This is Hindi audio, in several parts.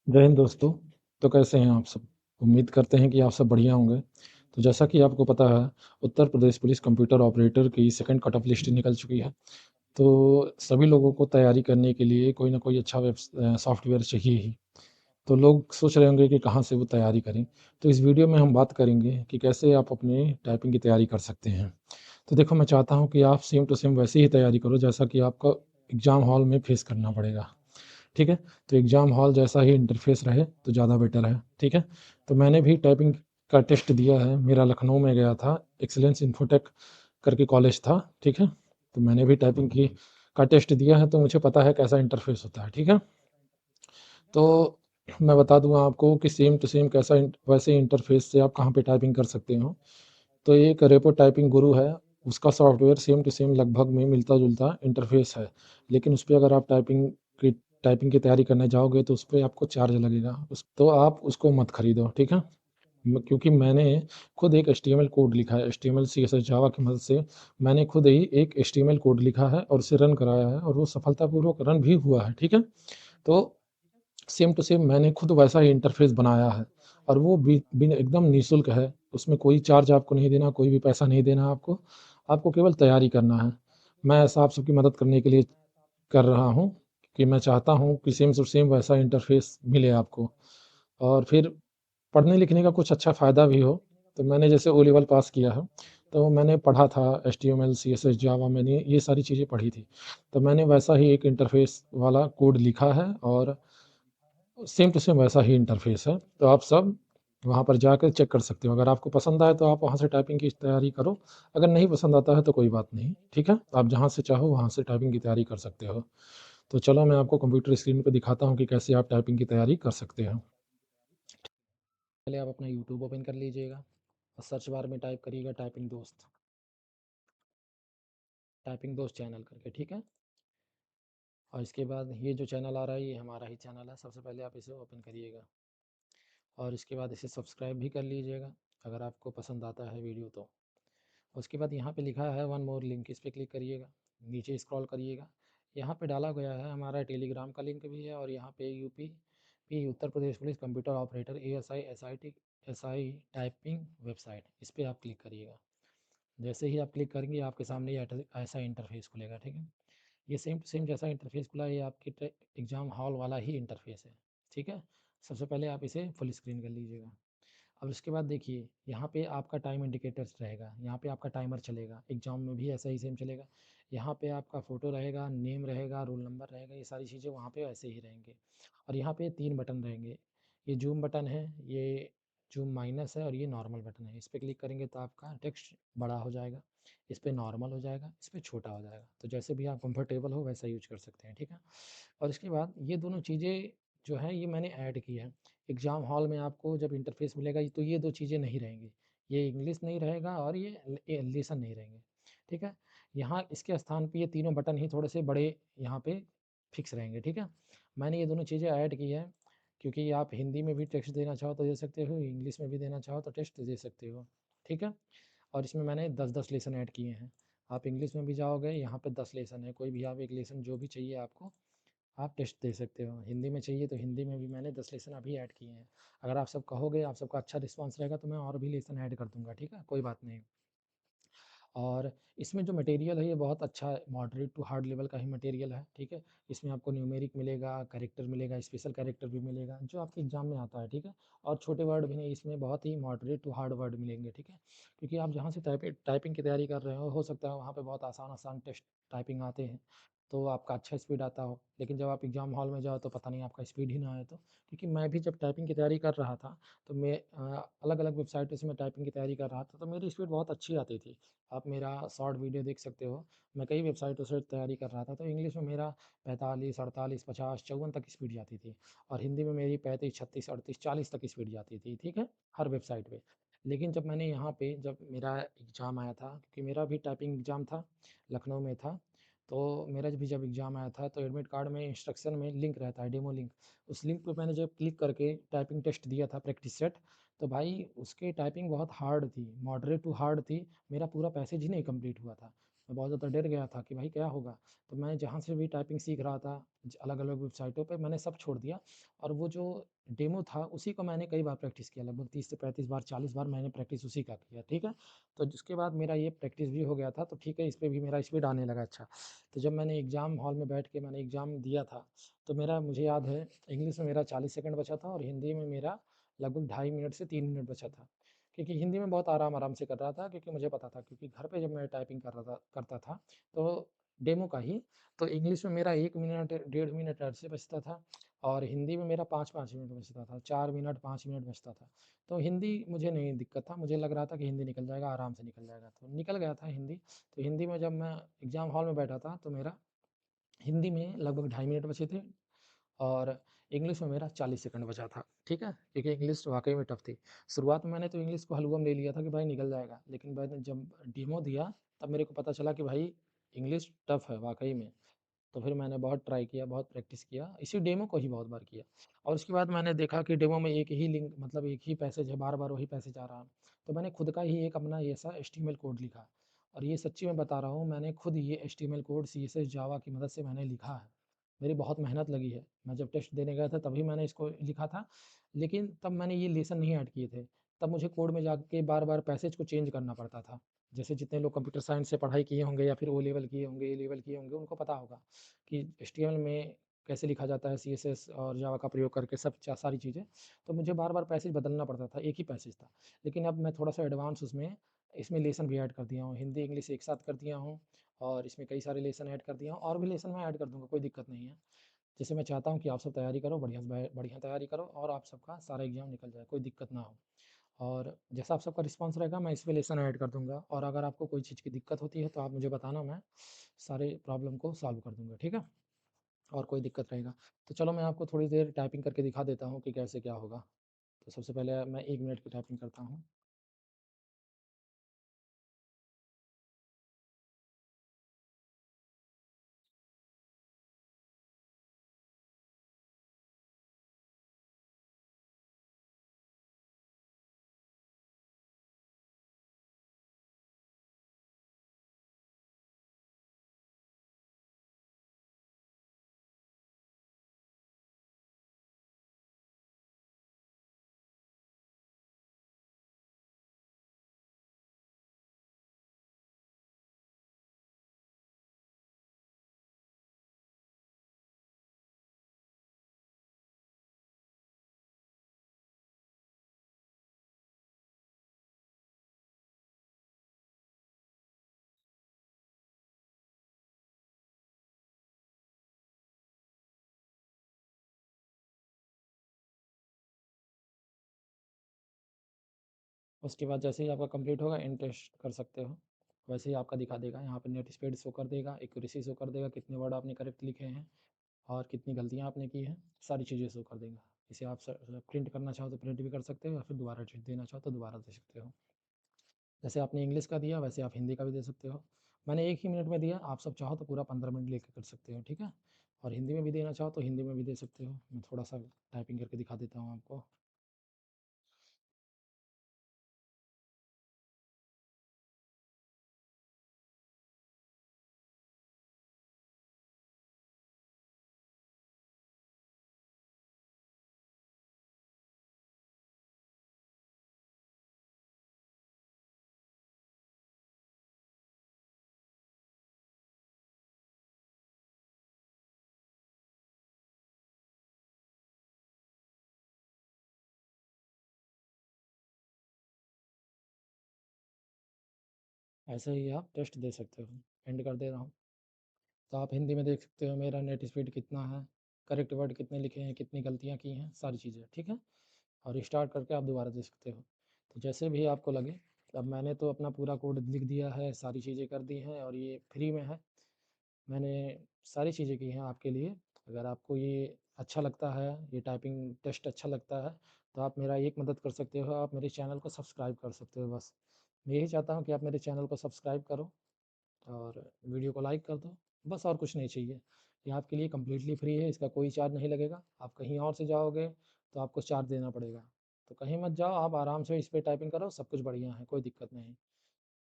जय हिंद दोस्तों। तो कैसे हैं आप सब? उम्मीद करते हैं कि आप सब बढ़िया होंगे। तो जैसा कि आपको पता है, उत्तर प्रदेश पुलिस कंप्यूटर ऑपरेटर की सेकंड कट ऑफ लिस्ट निकल चुकी है। तो सभी लोगों को तैयारी करने के लिए कोई ना कोई अच्छा सॉफ्टवेयर चाहिए ही। तो लोग सोच रहे होंगे कि कहाँ से वो तैयारी करें। तो इस वीडियो में हम बात करेंगे कि कैसे आप अपने टाइपिंग की तैयारी कर सकते हैं। तो देखो, मैं चाहता हूँ कि आप सेम टू सेम वैसे ही तैयारी करो जैसा कि आपका एग्ज़ाम हॉल में फेस करना पड़ेगा। ठीक है? तो एग्ज़ाम हॉल जैसा ही इंटरफ़ेस रहे तो ज़्यादा बेटर है, ठीक है? तो मैंने भी टाइपिंग का टेस्ट दिया है, मेरा लखनऊ में गया था, एक्सीलेंस इन्फोटेक करके कॉलेज था, ठीक है? तो मैंने भी टाइपिंग की का टेस्ट दिया है, तो मुझे पता है कैसा इंटरफ़ेस होता है, ठीक है? तो मैं बता दूँ आपको कि सेम टू सेम कैसा वैसे इंटरफ़ेस से आप कहाँ पे टाइपिंग कर सकते हो। तो एक रेपो टाइपिंग गुरु है, उसका सॉफ्टवेयर सेम टू सेम लगभग में मिलता-जुलता इंटरफ़ेस है। लेकिन उसपे अगर आप टाइपिंग की तैयारी करने जाओगे तो उसपे आपको चार्ज लगेगा। उस तो आप उसको मत खरीदो, ठीक है? क्योंकि मैंने खुद एक एचटीएमएल कोड लिखा है, एचटीएमएल, सीएसएस, जावा की मदद से मैंने खुद ही एक एचटीएमएल कोड लिखा है और उसे रन कराया है और वो सफलतापूर्वक रन भी हुआ है, ठीक है? तो सेम टू सेम मैंने खुद वैसा ही इंटरफ़ेस बनाया है और वो भी बिन एकदम निःशुल्क है। उसमें कोई चार्ज आपको नहीं देना, कोई भी पैसा नहीं देना आपको। आपको केवल तैयारी करना है। मैं ऐसा आप सबकी मदद करने के लिए कर रहा हूँ कि मैं चाहता हूँ कि सेम टू सेम वैसा इंटरफ़ेस मिले आपको और फिर पढ़ने-लिखने का कुछ अच्छा फ़ायदा भी हो। तो मैंने जैसे ओ लेवल पास किया है, तो मैंने पढ़ा था एचटीएमएल, सीएसएस, जावा, मैंने ये सारी चीज़ें पढ़ी थी। तो मैंने वैसा ही एक इंटरफ़ेस वाला कोड लिखा है और सेम टू सेम वैसा ही इंटरफ़ेस है। तो आप सब वहाँ पर जाकर चेक कर सकते हो। अगर आपको पसंद आए तो आप वहाँ से टाइपिंग की तैयारी करो। अगर नहीं पसंद आता है तो कोई बात नहीं, ठीक है? आप जहाँ से चाहो वहाँ से टाइपिंग की तैयारी कर सकते हो। तो चलो, मैं आपको कंप्यूटर स्क्रीन पे दिखाता हूँ कि कैसे आप टाइपिंग की तैयारी कर सकते हो। पहले आप अपना यूट्यूब ओपन कर लीजिएगा और सर्च बार में टाइप करिएगा टाइपिंग दोस्त चैनल करके, ठीक है? और इसके बाद ये जो चैनल आ रहा है ये हमारा ही चैनल है। सबसे पहले आप इसे ओपन करिएगा और इसके बाद इसे सब्सक्राइब भी कर लीजिएगा अगर आपको पसंद आता है वीडियो तो। उसके बाद यहाँ पे लिखा है वन मोर लिंक, इस पर क्लिक करिएगा। नीचे स्क्रॉल करिएगा, यहाँ पे डाला गया है हमारा टेलीग्राम का लिंक भी है और यहाँ पे Uttar Pradesh police computer operator ASI typing website, इस पर आप क्लिक करिएगा। जैसे ही आप क्लिक करेंगे आपके सामने ये ऐसा इंटरफेस खुलेगा, ठीक है? ये सेम टू सेम जैसा इंटरफेस खुला है ये आपके एग्ज़ाम हॉल वाला ही इंटरफेस है, ठीक है? सबसे पहले आप इसे फुल स्क्रीन कर लीजिएगा। अब उसके बाद देखिए यहाँ पे आपका टाइम इंडिकेटर्स रहेगा, यहाँ पे आपका टाइमर चलेगा, एग्ज़ाम में भी ऐसा ही सेम चलेगा। यहाँ पे आपका फ़ोटो रहेगा, नेम रहेगा, रोल नंबर रहेगा, ये सारी चीज़ें वहाँ पे ऐसे ही रहेंगे। और यहाँ पे 3 बटन रहेंगे, ये जूम बटन है, ये जूम माइनस है और ये नॉर्मल बटन है। इस पर क्लिक करेंगे तो आपका टेक्स्ट बड़ा हो जाएगा, इस पर नॉर्मल हो जाएगा, इस पर छोटा हो जाएगा। तो जैसे भी आप कंफर्टेबल हो वैसा यूज कर सकते हैं, ठीक है? और इसके बाद ये दोनों चीज़ें जो हैं ये मैंने ऐड की है। एग्ज़ाम हॉल में आपको जब इंटरफेस मिलेगा तो ये 2 चीज़ें नहीं रहेंगी। ये इंग्लिश नहीं रहेगा और ये लेसन नहीं रहेंगे, ठीक है? यहाँ इसके स्थान पे ये तीनों बटन ही थोड़े से बड़े यहाँ पे फिक्स रहेंगे, ठीक है? मैंने ये दोनों चीज़ें ऐड की है क्योंकि आप हिंदी में भी टेक्स्ट देना चाहो तो दे सकते हो, इंग्लिश में भी देना चाहो तो टेक्स्ट दे सकते हो, ठीक है? और इसमें मैंने 10-10 लेसन ऐड किए हैं। आप इंग्लिश में भी जाओगे यहाँ पे 10 लेसन है, कोई भी आप एक लेसन जो भी चाहिए आपको आप टेस्ट दे सकते हो। हिंदी में चाहिए तो हिंदी में भी मैंने 10 लेसन अभी ऐड किए हैं। अगर आप सब कहोगे, आप सबका अच्छा रिस्पॉन्स रहेगा तो मैं और भी लेसन ऐड कर दूँगा, ठीक है? कोई बात नहीं। और इसमें जो मटेरियल है ये बहुत अच्छा है, मॉडरेट टू हार्ड लेवल का ही मटेरियल है, ठीक है? इसमें आपको न्यूमेरिक मिलेगा, कैरेक्टर मिलेगा, स्पेशल कैरेक्टर भी मिलेगा जो आपके एग्जाम में आता है, ठीक है? और छोटे वर्ड भी नहीं, इसमें बहुत ही मॉडरेट टू हार्ड वर्ड मिलेंगे, ठीक है? क्योंकि आप जहाँ से टाइपिंग की तैयारी कर रहे हो सकता है वहाँ पे बहुत आसान आसान टेस्ट टाइपिंग आते हैं, तो आपका अच्छा स्पीड आता हो, लेकिन जब आप एग्जाम हॉल में जाओ तो पता नहीं आपका स्पीड ही ना आए तो। क्योंकि मैं भी जब टाइपिंग की तैयारी कर रहा था तो मैं अलग अलग वेबसाइटों से मैं टाइपिंग की तैयारी कर रहा था तो मेरी स्पीड बहुत अच्छी आती थी। आप मेरा शॉर्ट वीडियो देख सकते हो, मैं कई वेबसाइटों से तैयारी कर रहा था तो इंग्लिश में मेरा 45, 48, 50, 54 तक स्पीड जाती थी और हिंदी में मेरी 35, 36, 38, 40 तक स्पीड जाती थी, ठीक है? हर वेबसाइट पे। लेकिन जब मैंने यहाँ पे जब मेरा एग्ज़ाम आया था, क्योंकि मेरा भी टाइपिंग एग्ज़ाम था, लखनऊ में था, तो मेरा भी जब एग्ज़ाम आया था तो एडमिट कार्ड में इंस्ट्रक्शन में लिंक रहता है, डेमो लिंक। उस लिंक पे मैंने जब क्लिक करके टाइपिंग टेस्ट दिया था, प्रैक्टिस सेट, तो भाई उसकी टाइपिंग बहुत हार्ड थी, मॉडरेट टू हार्ड थी। मेरा पूरा पैसेज ही नहीं कंप्लीट हुआ था। मैं बहुत ज़्यादा डर गया था कि भाई क्या होगा? तो मैं जहाँ से भी टाइपिंग सीख रहा था, ज अलग-अलग वेबसाइटों पे मैंने सब छोड़ दिया और वो जो डेमो था, उसी को मैंने कई बार प्रैक्टिस किया, लगभग 30 से 35 बार, 40 बार मैंने प्रैक्टिस उसी का किया, ठीक है? तो जिसके बाद मेरा ये प्रैक्टिस भी हो गया था, तो ठीक है, इस पे भी मेरा स्पीड आने लगा अच्छा। तो जब मैंने एग्ज़ाम हॉल में बैठ के मैंने एग्ज़ाम दिया था, तो मेरा मुझे याद है इंग्लिश में मेरा 40 सेकंड बचा था और हिंदी में मेरा लगभग ढाई मिनट से 3 मिनट बचा था। क्योंकि हिंदी में बहुत आराम-आराम से कर रहा था क्योंकि मुझे पता था क्योंकि घर पे जब मैं टाइपिंग कर रहा था करता था, तो डेमो का ही, तो इंग्लिश में मेरा 1 मिनट, डेढ़ मिनट ऐसे बचता था और हिंदी में मेरा 5-5 मिनट बचता था, 4 मिनट, 5 मिनट बचता था। तो हिंदी मुझे नहीं दिक्कत था, मुझे लग रहा था कि हिंदी निकल जाएगा, आराम से निकल जाएगा, तो निकल गया था हिंदी। तो हिंदी में जब मैं एग्ज़ाम हॉल में बैठा था, तो मेरा हिंदी में लगभग ढाई मिनट बचे थे और इंग्लिश में मेरा 40 सेकंड बचा था, ठीक है? क्योंकि इंग्लिश वाक़ई में टफ़ थी। शुरुआत में मैंने तो इंग्लिश को हलवा में ले लिया था कि भाई निकल जाएगा, लेकिन मैंने जब डेमो दिया, तब मेरे को पता चला कि भाई इंग्लिश टफ़ है वाक़ई में। तो फिर मैंने बहुत ट्राई किया, बहुत प्रैक्टिस किया, इसी डेमो को ही बहुत बार किया और उसके बाद मैंने देखा कि डेमो में एक ही लिंक मतलब एक ही पैसेज है, बार-बार वही पैसेज आ रहा है। तो मैंने खुद का ही एक अपना ऐसा एचटीएमएल कोड लिखा और ये सच्ची में बता रहा हूँ, मैंने खुद ये एचटीएमएल कोड सीएसएस, जावा की मदद से मैंने लिखा है। मेरी बहुत मेहनत लगी है। मैं जब टेस्ट देने गया था तभी मैंने इसको लिखा था, लेकिन तब मैंने ये लेसन नहीं ऐड किए थे। तब मुझे कोड में जाके बार-बार पैसेज को चेंज करना पड़ता था। जैसे जितने लोग कंप्यूटर साइंस से पढ़ाई किए होंगे या फिर ओ लेवल किए होंगे, ए लेवल किए होंगे, उनको पता होगा कि एचटीएमएल में कैसे लिखा जाता है, सीएसएस और जावा का प्रयोग करके सब सारी चीज़ें। तो मुझे बार-बार पैसेज बदलना पड़ता था, एक ही पैसेज था। लेकिन अब मैं थोड़ा-सा एडवांस उसमें इसमें लेसन भी ऐड कर दिया हूँ, हिंदी, इंग्लिश एक साथ कर दिया हूँ और इसमें कई सारे लेसन ऐड कर दिया हूँ और भी लेसन मैं ऐड कर दूँगा, कोई दिक्कत नहीं है। जैसे मैं चाहता हूँ कि आप सब तैयारी करो, बढ़िया तैयारी करो और आप सबका सारा एग्ज़ाम निकल जाए, कोई दिक्कत ना हो। और जैसा आप सबका रिस्पॉन्स रहेगा, मैं इसमें लेसन ऐड कर दूँगा और अगर आपको कोई चीज़ की दिक्कत होती है, तो आप मुझे बताना, मैं सारे प्रॉब्लम को सॉल्व कर दूँगा, ठीक है? और कोई दिक्कत रहेगा। तो चलो मैं आपको थोड़ी देर टाइपिंग करके दिखा देता हूँ कि कैसे क्या होगा। तो सबसे पहले मैं 1 मिनट की टाइपिंग करता हूँ। उसके बाद जैसे ही आपका कंप्लीट होगा, एंड टेस्ट कर सकते हो। वैसे ही आपका दिखा देगा, यहाँ पे नेट स्पीड शो कर देगा, एक्यूरेसी शो कर देगा, कितने वर्ड आपने करेक्ट लिखे हैं और कितनी गलतियाँ आपने की हैं, सारी चीज़ें शो कर देगा। इसे आप प्रिंट करना चाहो तो प्रिंट भी कर सकते हो या फिर दोबारा देना चाहो तो दोबारा दे सकते हो। जैसे आपने इंग्लिश का दिया वैसे आप हिंदी का भी दे सकते हो। मैंने 1 ही मिनट में दिया, आप सब चाहो तो पूरा 15 मिनट लेके कर सकते हो, ठीक है? और हिंदी में भी देना चाहो तो हिंदी में भी दे सकते हो। मैं थोड़ा-सा टाइपिंग करके दिखा देता हूँ आपको। ऐसे ही आप टेस्ट दे सकते हो। एंड कर दे रहा हूँ। तो आप हिंदी में देख सकते हो मेरा नेट स्पीड कितना है, करेक्ट वर्ड कितने लिखे हैं, कितनी गलतियाँ की हैं, सारी चीज़ें, ठीक है? और स्टार्ट करके आप दोबारा दे सकते हो। तो जैसे भी आपको लगे, अब मैंने तो अपना पूरा कोड लिख दिया है, सारी चीज़ें कर दी हैं और ये फ्री में है। मैंने सारी चीज़ें की हैं आपके लिए। अगर आपको ये अच्छा लगता है, ये टाइपिंग टेस्ट अच्छा लगता है, तो आप मेरा एक मदद कर सकते हो, आप मेरे चैनल को सब्सक्राइब कर सकते हो बस। मैं यही चाहता हूँ कि आप मेरे चैनल को सब्सक्राइब करो और वीडियो को लाइक कर दो, बस और कुछ नहीं चाहिए। ये आपके लिए कंप्लीटली फ्री है, इसका कोई चार्ज नहीं लगेगा। आप कहीं और से जाओगे, तो आपको चार्ज देना पड़ेगा। तो कहीं मत जाओ, आप आराम से इस पे टाइपिंग करो, सब कुछ बढ़िया है, कोई दिक्कत नहीं।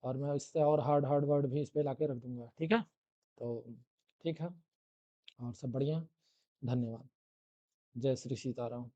और मैं इससे और हार्ड हार्ड वर्ड भी इस पे लाके रख दूँगा, ठीक है? तो ठीक है और सब बढ़िया, धन्यवाद। जय श्री सीताराम।